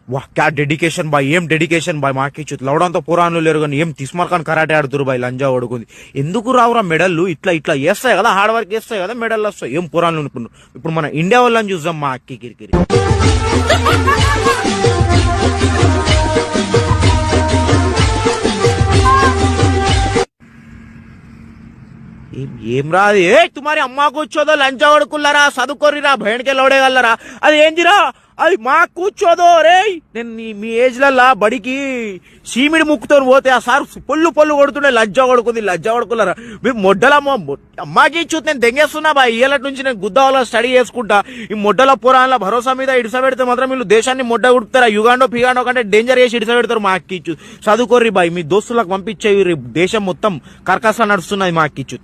वाह क्या dedication bye ఏం డెడికేషన్ బాయ్ మాకిచ్చు లౌడంతో పురాణులు లేరు కానీ ఏం తిస్మార్ఖాన్ కరాటే ఆడుతురు బాయ్ లంజా ఓడుకుంది ఎందుకు రావురా మెడల్లు ఇట్లా ఇట్లా చేస్తాయి కదా హార్డ్ వర్క్ చేస్తాయి కదా మెడల్ వస్తాయి ఏం పురాణులు ఇప్పుడు మన ఇండియా వాళ్ళని చూద్దాం మా అక్కి కిరికిరి ఏం రాదు ఏ తుమారి అమ్మా కూర్చోదో లంచా ఓడుకున్నారా చదువుకోర్రిరా బయటకే లోడేగలరా అది ఏందిరా అది మా కూర్చోదో రే నేను మీ ఏజ్ లల్లా బడికి సీమిడి ముక్కుతో పోతే ఆ సార్ పొల్లు కొడుతుండే లజ్జా కొడుకున్నారా మీరు మొడ్డల అమ్మాకి చూసి నేను దెంగేస్తున్నా బా ఇయ్యాలటి నుంచి నేను గుద్దావాల స్టడీ చేసుకుంటా ఈ మొడ్డల పురాణాల భరోసా మీద ఇడిసబెడితే మాత్రం వీళ్ళు దేశాన్ని మొడ్డ కుడుతారా యుగాండో ఫిగాండో కంటే డేంజర్ చేసి ఇడిసబెడతారు మా అక్కిచ్చు చదువుకోర్రి బాయ్ మీ దోస్తులకు పంపించేవి దేశం మొత్తం కర్కసలా నడుస్తున్నది మా అక్కిచ్చు